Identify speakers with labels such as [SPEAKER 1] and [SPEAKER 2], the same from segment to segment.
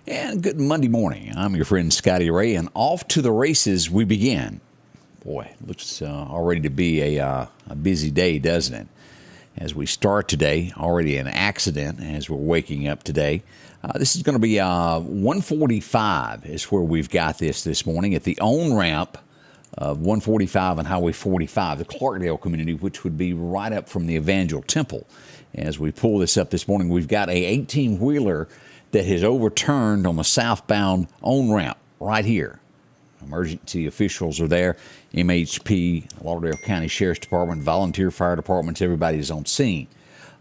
[SPEAKER 1] And good Monday morning. I'm your friend Scotty Ray, and off to the races we begin. Boy, looks already to be a busy day, doesn't it? As we start today, already an accident as we're waking up today. This is going to be 145 is where we've got this morning at the on-ramp of 145 and Highway 45, the Clarkdale community, which would be right up from the Evangel Temple. As we pull this up this morning, we've got a 18-wheeler that has overturned on the southbound on-ramp right here. Emergency officials are there, MHP, Lauderdale County Sheriff's Department, volunteer fire departments, everybody is on scene.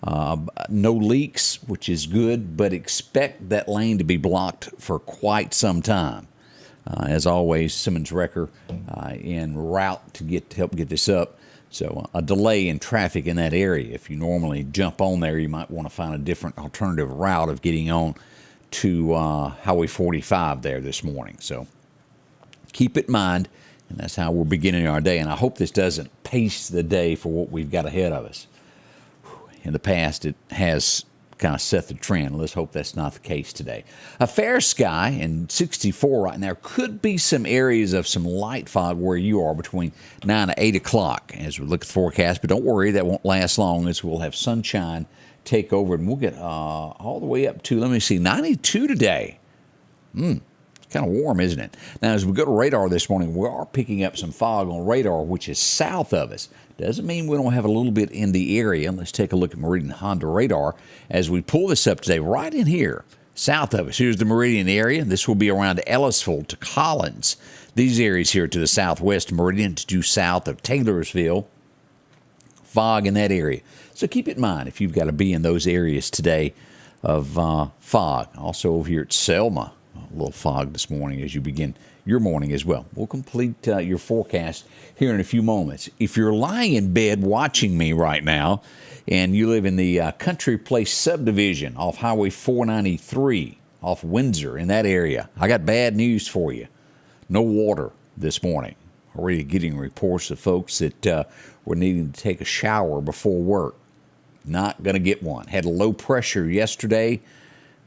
[SPEAKER 1] No leaks, which is good, but expect that lane to be blocked for quite some time. As always, Simmons Wrecker en route to help get this up. So a delay in traffic in that area. If you normally jump on there, you might want to find a different alternative route of getting on to Highway 45 there this morning. So keep it in mind, and that's how we're beginning our day. And I hope this doesn't pace the day for what we've got ahead of us. In the past, it has kind of set the trend. Let's hope that's not the case today. A fair sky and 64 right now. Could be some areas of some light fog where you are between 9 to 8 o'clock as we look at the forecast. But don't worry, that won't last long as we'll have sunshine take over. And we'll get all the way up to, 92 today. It's kind of warm, isn't it? Now, as we go to radar this morning, we are picking up some fog on radar, which is south of us. Doesn't mean we don't have a little bit in the area. Let's take a look at Meridian Honda radar as we pull this up today, right in here, south of us. Here's the Meridian area. This will be around Ellisville to Collins. These areas here to the southwest, Meridian to due south of Taylorsville. Fog in that area. So keep it in mind if you've got to be in those areas today of fog. Also over here at Selma, a little fog this morning as you begin your morning as well. We'll complete your forecast here in a few moments. If you're lying in bed watching me right now and you live in the Country Place subdivision off Highway 493 off Windsor in that area, I got bad news for you. No water this morning. Already getting reports of folks that were needing to take a shower before work. Not going to get one. Had low pressure yesterday.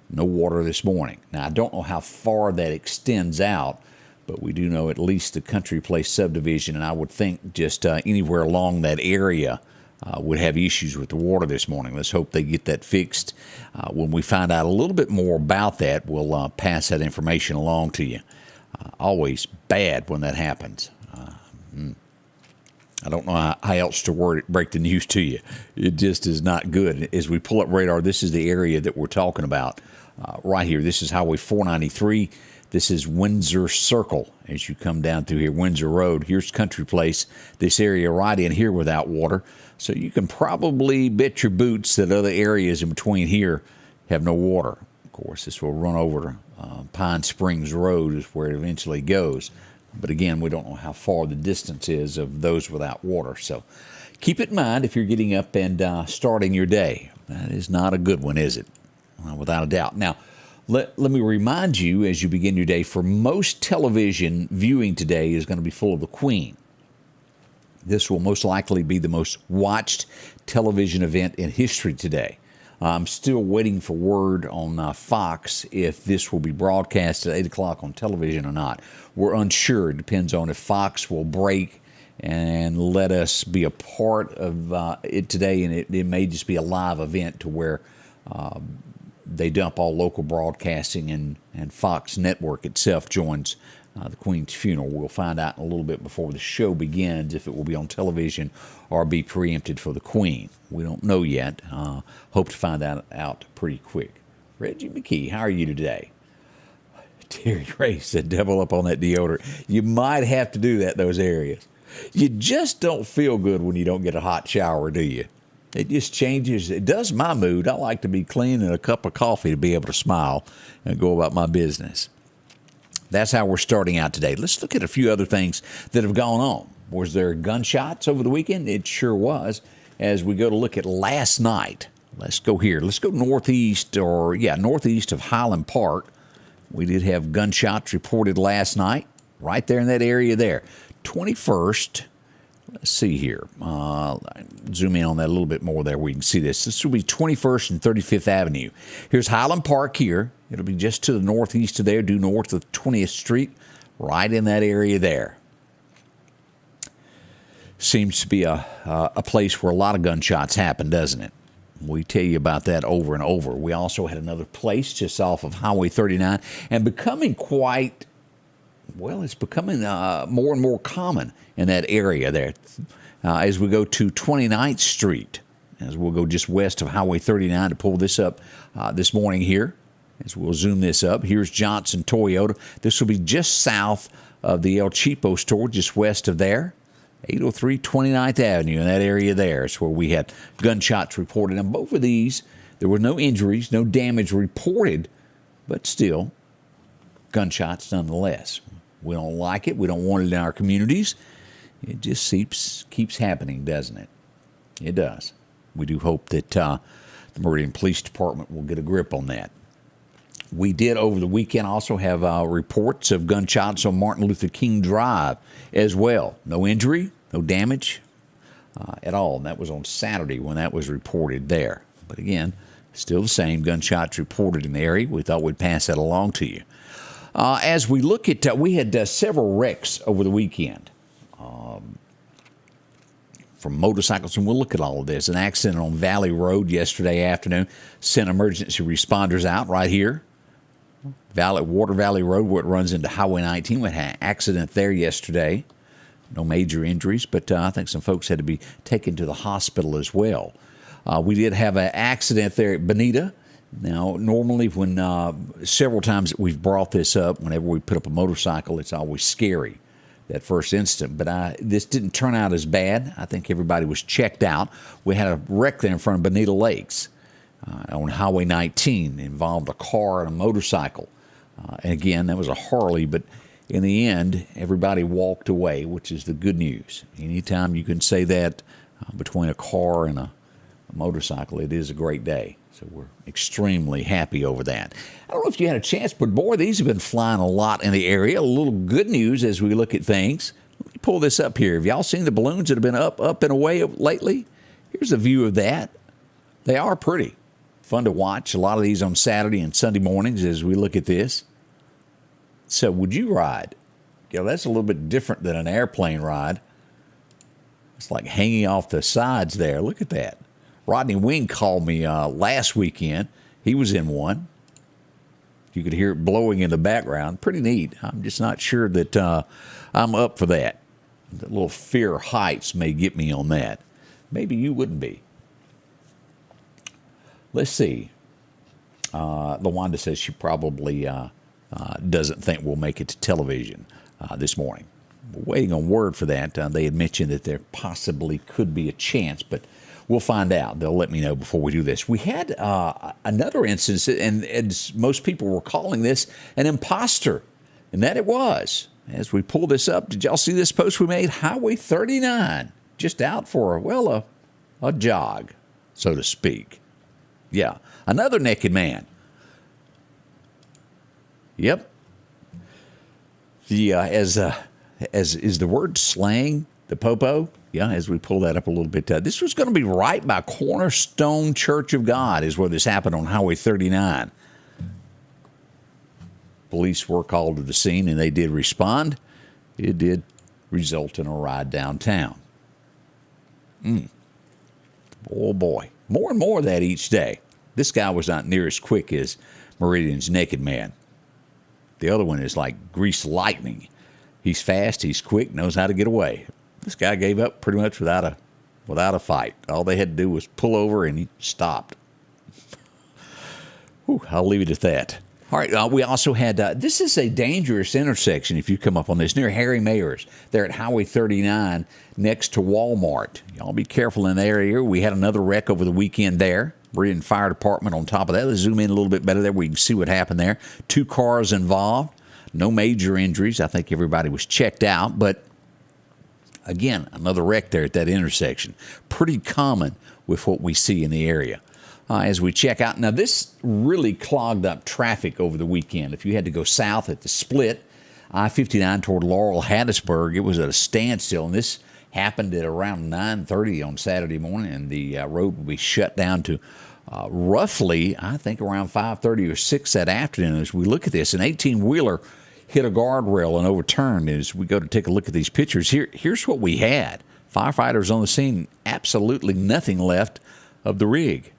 [SPEAKER 1] No water this morning. Now, I don't know how far that extends out, but we do know at least the Country Place subdivision, and I would think just anywhere along that area would have issues with the water this morning. Let's hope they get that fixed. When we find out a little bit more about that, we'll pass that information along to you. Always bad when that happens. I don't know how else to break the news to you. It just is not good. As we pull up radar, this is the area that we're talking about right here. This is Highway 493. This is Windsor Circle as you come down through here, Windsor Road. Here's Country Place, this area right in here without water. So you can probably bet your boots that other areas in between here have no water. Of course, this will run over Pine Springs Road is where it eventually goes. But again, we don't know how far the distance is of those without water. So keep it in mind if you're getting up and starting your day. That is not a good one, is it? Without a doubt. Now, let me remind you as you begin your day, for most television viewing today is going to be full of the Queen. This will most likely be the most watched television event in history today. I'm still waiting for word on Fox if this will be broadcast at 8 o'clock on television or not. We're unsure. It depends on if Fox will break and let us be a part of it today, and it may just be a live event to where they dump all local broadcasting and Fox Network itself joins the Queen's funeral. We'll find out in a little bit before the show begins if it will be on television or be preempted for the Queen. We don't know yet. Hope to find that out pretty quick. Reggie McKee, how are you today? Terry Ray said, double up on that deodorant. You might have to do that in those areas. You just don't feel good when you don't get a hot shower, do you? It just changes. It does my mood. I like to be clean and a cup of coffee to be able to smile and go about my business. That's how we're starting out today. Let's look at a few other things that have gone on. Was there gunshots over the weekend? It sure was. As we go to look at last night, let's go here. Let's go northeast of Highland Park. We did have gunshots reported last night, right there in that area there. 21st, let's see here. Zoom in on that a little bit more there. We can see this. This will be 21st and 35th Avenue. Here's Highland Park here. It'll be just to the northeast of there, due north of 20th Street, right in that area there. Seems to be a place where a lot of gunshots happen, doesn't it? We tell you about that over and over. We also had another place just off of Highway 39, and becoming quite, well, it's becoming more and more common in that area there. As we go to 29th Street, as we'll go just west of Highway 39 to pull this up this morning here, as we'll zoom this up. Here's Johnson Toyota. This will be just south of the El Cheapo store, just west of there. 803 29th Avenue in that area there is where we had gunshots reported. And both of these, there were no injuries, no damage reported, but still, gunshots nonetheless. We don't like it. We don't want it in our communities. It just keeps happening, doesn't it? It does. We do hope that the Meridian Police Department will get a grip on that. We did over the weekend also have reports of gunshots on Martin Luther King Drive as well. No injury, no damage at all. And that was on Saturday when that was reported there. But again, still the same gunshots reported in the area. We thought we'd pass that along to you. As we look at, we had several wrecks over the weekend from motorcycles, and we'll look at all of this. An accident on Valley Road yesterday afternoon sent emergency responders out right here. Water Valley Road, where it runs into Highway 19. We had an accident there yesterday. No major injuries, but I think some folks had to be taken to the hospital as well. We did have an accident there at Bonita. Now, normally when several times that we've brought this up, whenever we put up a motorcycle, it's always scary, that first incident. But this didn't turn out as bad. I think everybody was checked out. We had a wreck there in front of Bonita Lakes on Highway 19. It involved a car and a motorcycle. And again, that was a Harley, but in the end, everybody walked away, which is the good news. Anytime you can say that between a car and a motorcycle, it is a great day. So we're extremely happy over that. I don't know if you had a chance, but boy, these have been flying a lot in the area. A little good news as we look at things. Let me pull this up here. Have y'all seen the balloons that have been up and away lately? Here's a view of that. They are pretty. Fun to watch. A lot of these on Saturday and Sunday mornings as we look at this. So would you ride? You know, that's a little bit different than an airplane ride. It's like hanging off the sides there. Look at that. Rodney Wing called me last weekend. He was in one. You could hear it blowing in the background. Pretty neat. I'm just not sure that I'm up for that. The little fear of heights may get me on that. Maybe you wouldn't be. Let's see. LaWanda says she probably doesn't think we'll make it to television this morning. We're waiting on word for that. They had mentioned that there possibly could be a chance, but we'll find out. They'll let me know before we do this. We had another instance, and as most people were calling this an imposter, and that it was. As we pull this up, did y'all see this post we made? Highway 39, just out for, a jog, so to speak. Yeah, another naked man. Yep. The as is the word slang, the popo? Yeah, as we pull that up a little bit. This was going to be right by Cornerstone Church of God is where this happened on Highway 39. Police were called to the scene, and they did respond. It did result in a ride downtown. Oh, boy. More and more of that each day. This guy was not near as quick as Meridian's naked man. The other one is like greased lightning. He's fast, he's quick, knows how to get away. This guy gave up pretty much without a fight. All they had to do was pull over, and he stopped. Whew, I'll leave it at that. All right, we also had, this is a dangerous intersection if you come up on this, near Harry Mayer's. They're at Highway 39 next to Walmart. Y'all be careful in that area. We had another wreck over the weekend there. Meridian Fire Department on top of that. Let's zoom in a little bit better there. We can see what happened there. 2 cars involved. No major injuries. I think everybody was checked out. But, again, another wreck there at that intersection. Pretty common with what we see in the area. As we check out. Now, this really clogged up traffic over the weekend. If you had to go south at the split, I-59 toward Laurel, Hattiesburg, it was at a standstill. And this happened at around 9:30 on Saturday morning, and the road will be shut down to Roughly, I think around 5:30 or 6 that afternoon, as we look at this, an 18-wheeler hit a guardrail and overturned. As we go to take a look at these pictures, here's what we had. Firefighters on the scene, absolutely nothing left of the rig.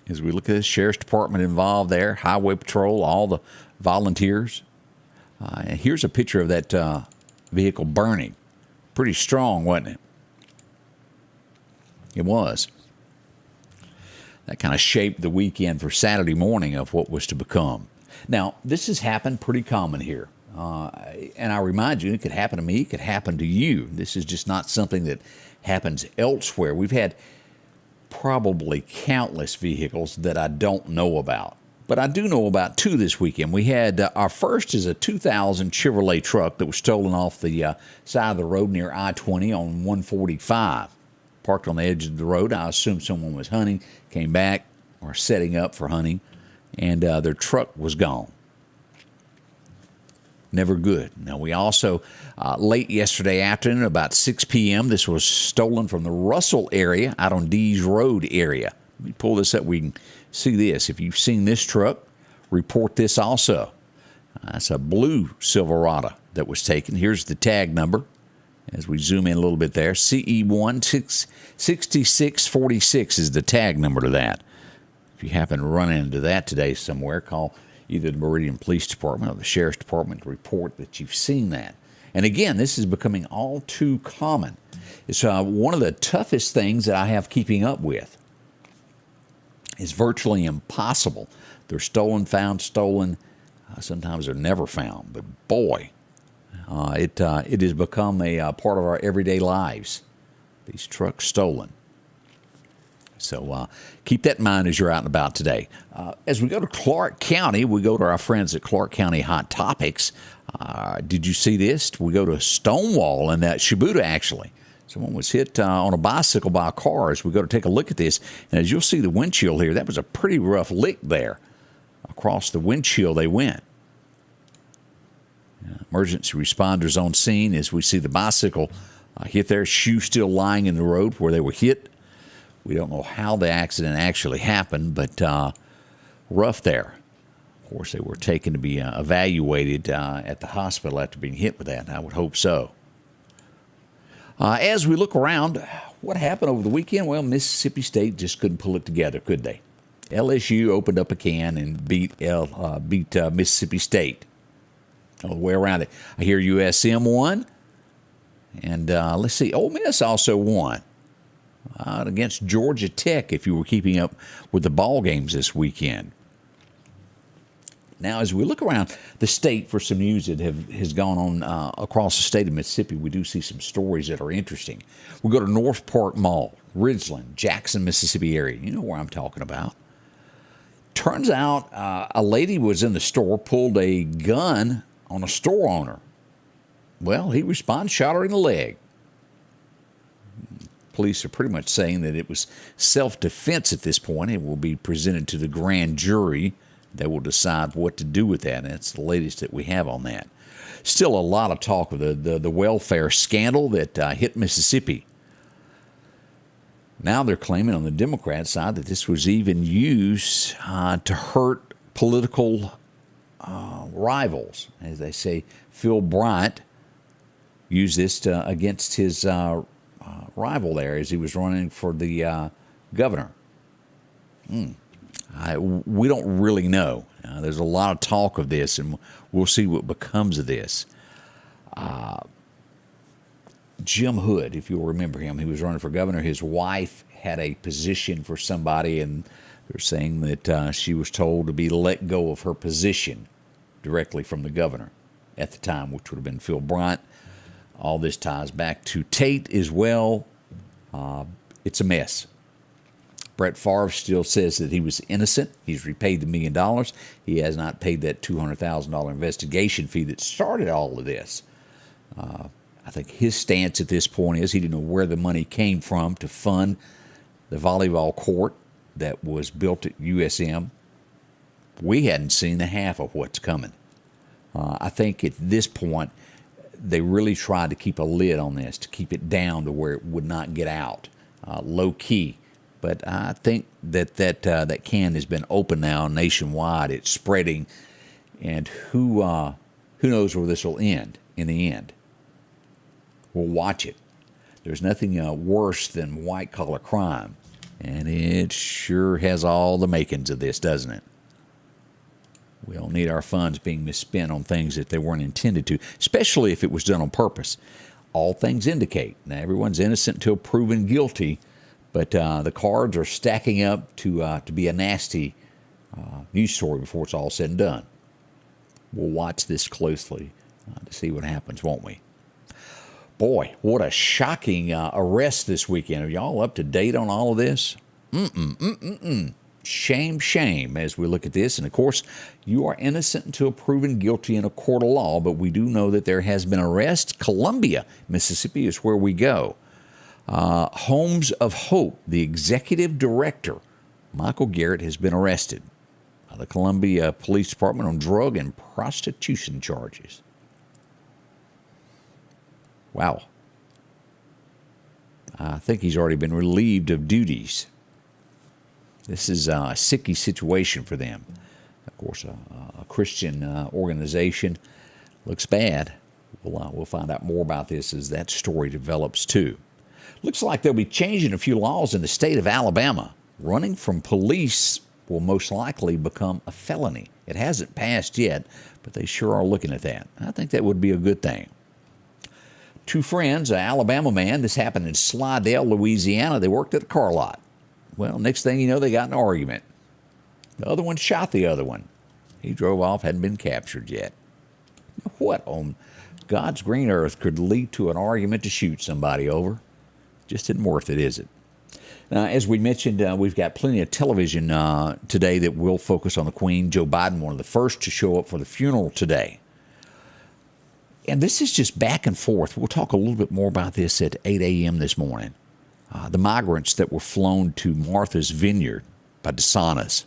[SPEAKER 1] As we look at this, Sheriff's Department involved there, Highway Patrol, all the volunteers. And here's a picture of that vehicle burning. Pretty strong, wasn't it? It was. That kind of shaped the weekend for Saturday morning of what was to become. Now, this has happened pretty common here. And I remind you, it could happen to me, it could happen to you. This is just not something that happens elsewhere. We've had probably countless vehicles that I don't know about. But I do know about two this weekend. We had our first is a 2000 Chevrolet truck that was stolen off the side of the road near I-20 on 145. Parked on the edge of the road. I assume someone was hunting, came back, or setting up for hunting, and their truck was gone. Never good. Now, we also, late yesterday afternoon, about 6 p.m., this was stolen from the Russell area, out on Dees Road area. Let me pull this up. We can see this. If you've seen this truck, report this also. That's a blue Silverado that was taken. Here's the tag number. As we zoom in a little bit there, CE16646 is the tag number to that. If you happen to run into that today somewhere, call either the Meridian Police Department or the Sheriff's Department to report that you've seen that. And again, this is becoming all too common. It's one of the toughest things that I have keeping up with. It's virtually impossible. They're stolen, found, stolen. Sometimes they're never found. But boy, it has become a part of our everyday lives. These trucks stolen. So keep that in mind as you're out and about today. As we go to Clark County, we go to our friends at Clark County Hot Topics. Did you see this? We go to Stonewall in that Shibuya, actually. Someone was hit on a bicycle by a car. As we go to take a look at this, and as you'll see the windshield here, that was a pretty rough lick there. Across the windshield they went. Emergency responders on scene as we see the bicycle hit there, shoe still lying in the road where they were hit. We don't know how the accident actually happened, but rough there. Of course, they were taken to be evaluated at the hospital after being hit with that. I would hope so. As we look around, what happened over the weekend? Well, Mississippi State just couldn't pull it together, could they? LSU opened up a can and beat Mississippi State. All the way around it. I hear USM won, and let's see, Ole Miss also won against Georgia Tech, if you were keeping up with the ball games this weekend. Now, as we look around the state for some news that has gone on across the state of Mississippi, we do see some stories that are interesting. We go to North Park Mall, Ridgeland, Jackson, Mississippi area. You know where I'm talking about. Turns out a lady was in the store, pulled a gun on a store owner. Well, he responded, shot her in the leg. Police are pretty much saying that it was self-defense at this point. It will be presented to the grand jury. They will decide what to do with that, and it's the latest that we have on that. Still a lot of talk of the welfare scandal that hit Mississippi. Now they're claiming on the Democrat side that this was even used to hurt political rivals. As they say, Phil Bryant used this against his rival there as he was running for the governor. We don't really know. There's a lot of talk of this, and we'll see what becomes of this. Jim Hood, if you'll remember him, he was running for governor. His wife had a position for somebody, and they're saying that she was told to be let go of her position directly from the governor at the time, which would have been Phil Bryant. All this ties back to Tate as well. It's a mess. Brett Favre still says that he was innocent. He's repaid the $1 million. He has not paid that $200,000 investigation fee that started all of this. I think his stance at this point is he didn't know where the money came from to fund the volleyball court that was built at USM. We hadn't seen the half of what's coming. I think at this point, they really tried to keep a lid on this, to keep it down to where it would not get out. Low key, But I think that can has been open now nationwide. It's spreading, and who knows where this will end in the end. We'll watch it. There's nothing worse than white-collar crime, and it sure has all the makings of this, doesn't it? We don't need our funds being misspent on things that they weren't intended to, especially if it was done on purpose. All things indicate. Now, everyone's innocent until proven guilty, but the cards are stacking up to be a nasty news story before it's all said and done. We'll watch this closely to see what happens, won't we? Boy, what a shocking arrest this weekend. Are y'all up to date on all of this? Shame, shame as we look at this. And, of course, you are innocent until proven guilty in a court of law, but we do know that there has been arrest. Columbia, Mississippi is where we go. Homes of Hope, the executive director, Michael Garrett, has been arrested by the Columbia Police Department on drug and prostitution charges. Wow. I think he's already been relieved of duties. This is a sicky situation for them. Of course, a Christian organization looks bad. We'll find out more about this as that story develops, too. Looks like they'll be changing a few laws in the state of Alabama. Running from police will most likely become a felony. It hasn't passed yet, but they sure are looking at that. I think that would be a good thing. Two friends, an Alabama man, this happened in Slidell, Louisiana. They worked at a car lot. Well, next thing you know, they got in an argument. The other one shot the other one. He drove off, hadn't been captured yet. What on God's green earth could lead to an argument to shoot somebody over? Just isn't worth it, is it? Now, as we mentioned, we've got plenty of television today that will focus on the Queen. Joe Biden, one of the first to show up for the funeral today. And this is just back and forth. We'll talk a little bit more about this at 8 a.m. this morning. The migrants that were flown to Martha's Vineyard by DeSantis,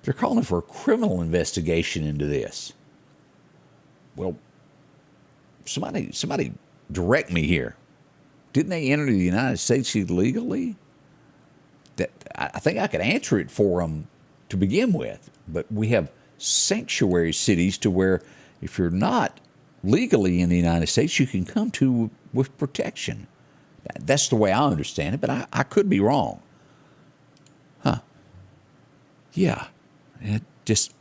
[SPEAKER 1] they're calling for a criminal investigation into this. Well, somebody direct me here. Didn't they enter the United States illegally? I think I could answer it for them to begin with. But we have sanctuary cities to where if you're not legally in the United States, you can come to with protection. That's the way I understand it, but I could be wrong. Yeah. It just,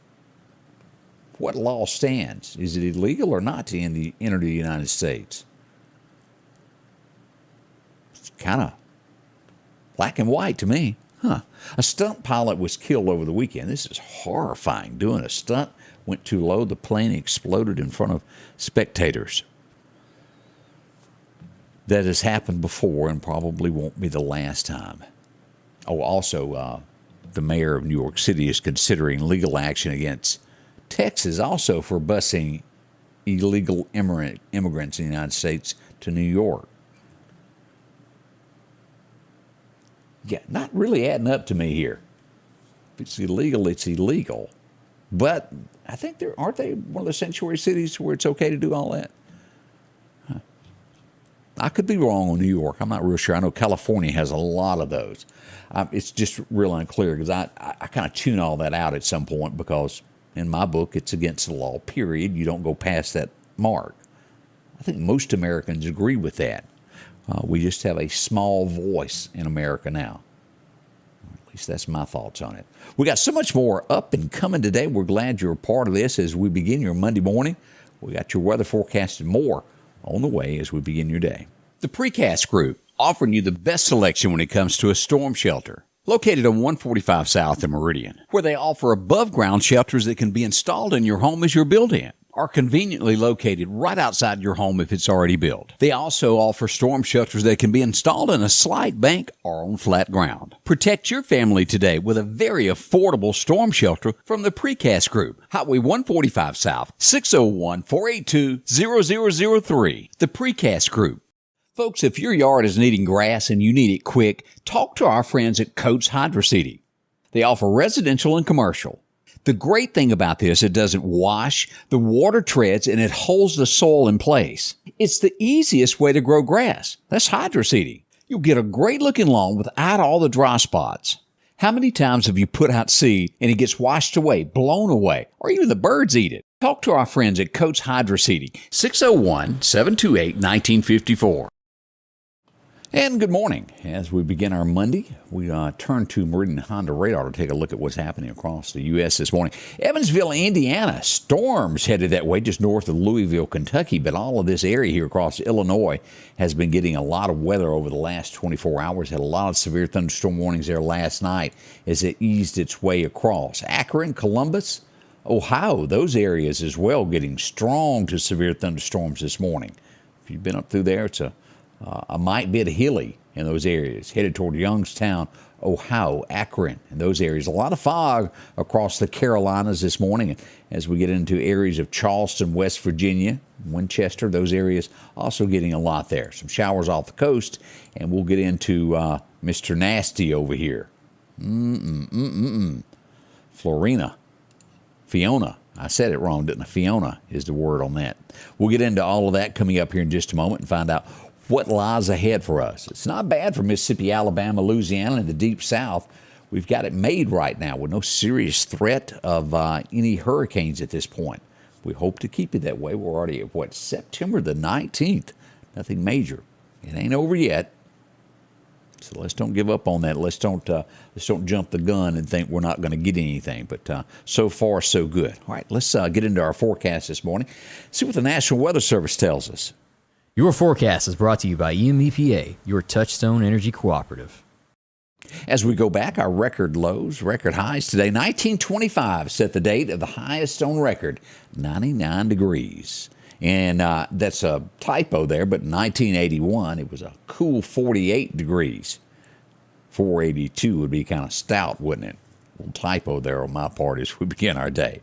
[SPEAKER 1] what law stands? Is it illegal or not to enter the United States? It's kind of black and white to me. A stunt pilot was killed over the weekend. This is horrifying. Doing a stunt, went too low, the plane exploded in front of spectators. That has happened before and probably won't be the last time. Oh, also, the mayor of New York City is considering legal action against Texas also for busing illegal immigrants in the United States to New York. Yeah, not really adding up to me here. If it's illegal, it's illegal. But I think aren't they one of the sanctuary cities where it's okay to do all that? I could be wrong on New York. I'm not real sure. I know California has a lot of those. It's just real unclear because I kind of tune all that out at some point because in my book it's against the law, period. You don't go past that mark. I think most Americans agree with that. We just have a small voice in America now. At least that's my thoughts on it. We got so much more up and coming today. We're glad you're a part of this as we begin your Monday morning. We got your weather forecast and more on the way as we begin your day. The Precast Group, offering you the best selection when it comes to a storm shelter. Located on 145 South in Meridian, where they offer above-ground shelters that can be installed in your home as you're built-in, are conveniently located right outside your home if it's already built. They also offer storm shelters that can be installed in a slight bank or on flat ground. Protect your family today with a very affordable storm shelter from the Precast Group. Highway 145 South, 601-482-0003. The Precast Group. Folks, if your yard is needing grass and you need it quick, talk to our friends at Coates Hydro Seeding. They offer residential and commercial. The great thing about this, it doesn't wash, the water treads, and it holds the soil in place. It's the easiest way to grow grass. That's hydro seeding. you'll get a great-looking lawn without all the dry spots. How many times have you put out seed and it gets washed away, blown away, or even the birds eat it? Talk to our friends at Coates Hydro Seeding, 601-728-1954. And good morning. As we begin our Monday, we turn to Meridian Honda radar to take a look at what's happening across the U.S. this morning. Evansville, Indiana, storms headed that way just north of Louisville, Kentucky, but all of this area here across Illinois has been getting a lot of weather over the last 24 hours. Had a lot of severe thunderstorm warnings there last night as it eased its way across. Akron, Columbus, Ohio, those areas as well getting strong to severe thunderstorms this morning. If you've been up through there, it's a might bit hilly in those areas, headed toward Youngstown, Ohio, Akron, and those areas. A lot of fog across the Carolinas this morning as we get into areas of Charleston, West Virginia, Winchester, those areas also getting a lot there. Some showers off the coast, and we'll get into Mr. Nasty over here. Fiona. I said it wrong, didn't I? Fiona is the word on that. We'll get into all of that coming up here in just a moment and find out what lies ahead for us. It's not bad for Mississippi, Alabama, Louisiana, and the Deep South. We've got it made right now with no serious threat of any hurricanes at this point. We hope to keep it that way. We're already at, September the 19th. Nothing major. It ain't over yet. So let's don't give up on that. Let's don't jump the gun and think we're not going to get anything. But so far, so good. All right, let's get into our forecast this morning. See what the National Weather Service tells us.
[SPEAKER 2] Your forecast is brought to you by EMEPA, your Touchstone Energy Cooperative.
[SPEAKER 1] As we go back, our record lows, record highs today. 1925 set the date of the highest on record, 99 degrees. And that's a typo there, but in 1981, it was a cool 48 degrees. 482 would be kind of stout, wouldn't it? A little typo there on my part as we begin our day.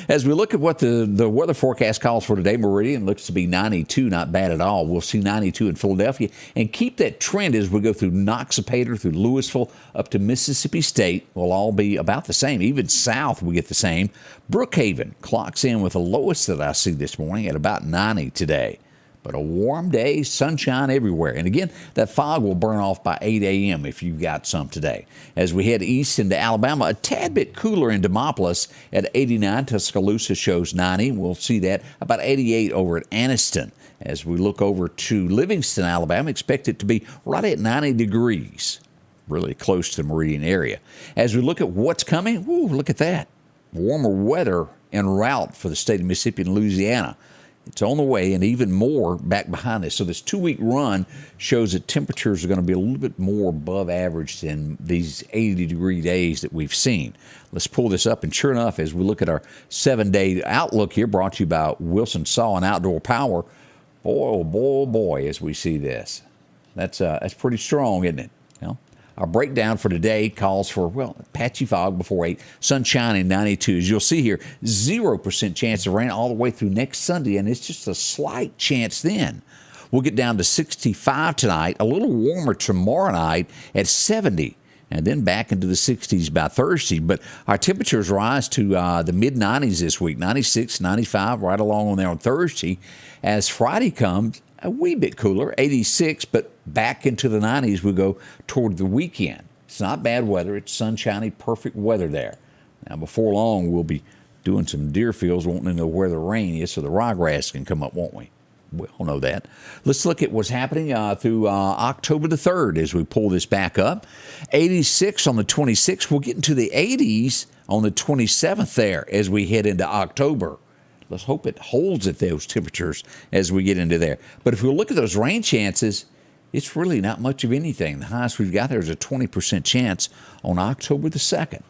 [SPEAKER 1] As we look at what the weather forecast calls for today, Meridian looks to be 92, not bad at all. We'll see 92 in Philadelphia and keep that trend as we go through Noxapater, through Louisville, up to Mississippi State. Will all be about the same. Even south, we get the same. Brookhaven clocks in with the lowest that I see this morning at about 90 today. But a warm day, sunshine everywhere. And again, that fog will burn off by 8 a.m. if you've got some today. As we head east into Alabama, a tad bit cooler in Demopolis at 89. Tuscaloosa shows 90. We'll see that about 88 over at Anniston. As we look over to Livingston, Alabama, expect it to be right at 90 degrees. Really close to the Meridian area. As we look at what's coming, look at that. Warmer weather en route for the state of Mississippi and Louisiana. It's on the way, and even more back behind this. So this 2-week run shows that temperatures are going to be a little bit more above average than these 80-degree days that we've seen. Let's pull this up, and sure enough, as we look at our 7-day outlook here, brought to you by Wilson Saw and Outdoor Power, boy, as we see this. That's pretty strong, isn't it? Our breakdown for today calls for, patchy fog before 8, sunshine in 92. As you'll see here, 0% chance of rain all the way through next Sunday, and it's just a slight chance then. We'll get down to 65 tonight, a little warmer tomorrow night at 70, and then back into the 60s by Thursday. But our temperatures rise to the mid-90s this week, 96, 95, right along on there on Thursday. As Friday comes, a wee bit cooler, 86, but back into the 90s we go toward the weekend. It's not bad weather. It's sunshiny, perfect weather there. Now, before long, we'll be doing some deer fields, wanting to know where the rain is so the ryegrass can come up, won't we? We all know that. Let's look at what's happening through October the 3rd as we pull this back up. 86 on the 26th. We'll get into the 80s on the 27th there as we head into October. Let's hope it holds at those temperatures as we get into there. But if we look at those rain chances, it's really not much of anything. The highest we've got there is a 20% chance on October the 2nd.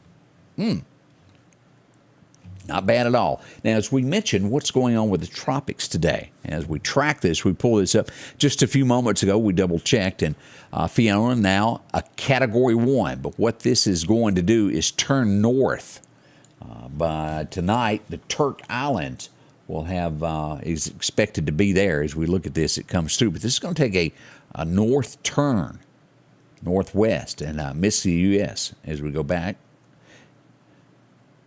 [SPEAKER 1] Not bad at all. Now, as we mentioned, what's going on with the tropics today? As we track this, we pull this up just a few moments ago. We double-checked, and Fiona now a Category 1. But what this is going to do is turn north. By tonight, the Turk Islands will have is expected to be there. As we look at this, it comes through. But this is going to take a north turn, northwest, and miss the U.S. as we go back.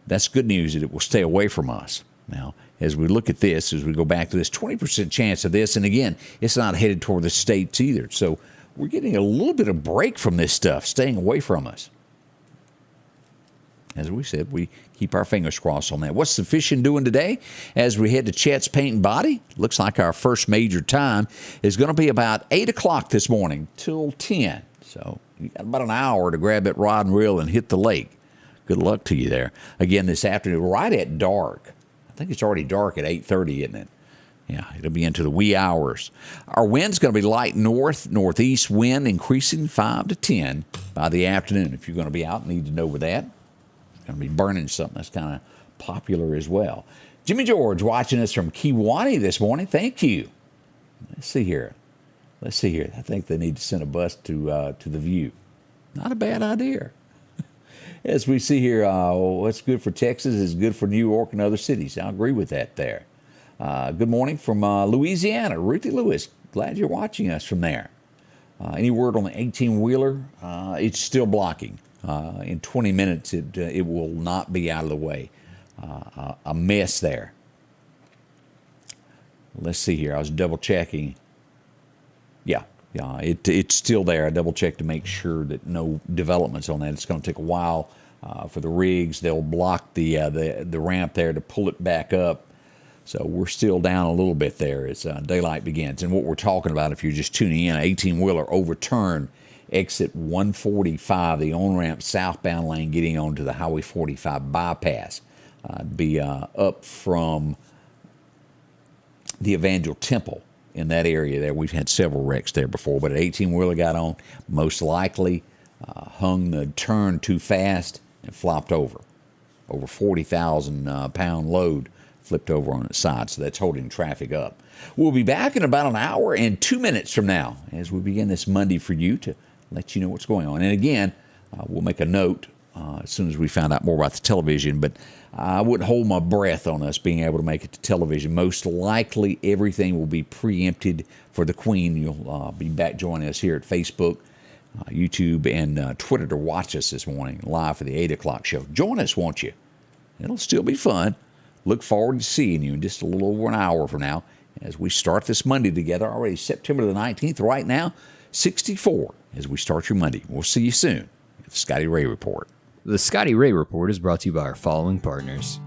[SPEAKER 1] That's good news that it will stay away from us. Now, as we look at this, as we go back to this 20% chance of this, and again, it's not headed toward the states either. So we're getting a little bit of break from this stuff, staying away from us. As we said, we keep our fingers crossed on that. What's the fishing doing today? As we head to Chet's Paint and Body, looks like our first major time is going to be about 8 o'clock this morning till 10. So you got about an hour to grab that rod and reel and hit the lake. Good luck to you there. Again, this afternoon, right at dark. I think it's already dark at 8:30, isn't it? Yeah, it'll be into the wee hours. Our wind's going to be light northeast wind, increasing 5 to 10 by the afternoon. If you're going to be out, need to know where that. Going to be burning something that's kind of popular as well. Jimmy George watching us from Kewanee this morning. Thank you. Let's see here. I think they need to send a bus to the View. Not a bad idea. As we see here, what's good for Texas is good for New York and other cities. I agree with that there. Good morning from Louisiana. Ruthie Lewis, glad you're watching us from there. Any word on the 18-wheeler? It's still blocking. In 20 minutes, it will not be out of the way. A mess there. Let's see here. I was double checking. Yeah, it's still there. I double checked to make sure that no developments on that. It's going to take a while for the rigs. They'll block the ramp there to pull it back up. So we're still down a little bit there as daylight begins. And what we're talking about, if you're just tuning in, 18-wheeler overturned exit 145, the on-ramp southbound lane getting onto the Highway 45 bypass. Be up from the Evangel Temple in that area there. We've had several wrecks there before, but an 18-wheeler got on, most likely hung the turn too fast and flopped over. Over 40,000 pound load flipped over on its side, so that's holding traffic up. We'll be back in about an hour and 2 minutes from now as we begin this Monday for you to let you know what's going on. And again, we'll make a note as soon as we find out more about the television, but I wouldn't hold my breath on us being able to make it to television. Most likely everything will be preempted for the Queen. You'll be back joining us here at Facebook, YouTube, and Twitter to watch us this morning live for the 8 o'clock show. Join us, won't you? It'll still be fun. Look forward to seeing you in just a little over an hour from now as we start this Monday together. Already September the 19th right now, 64 as we start your Monday. We'll see you soon at the Scotty Ray Report.
[SPEAKER 2] The Scotty Ray Report is brought to you by our following partners: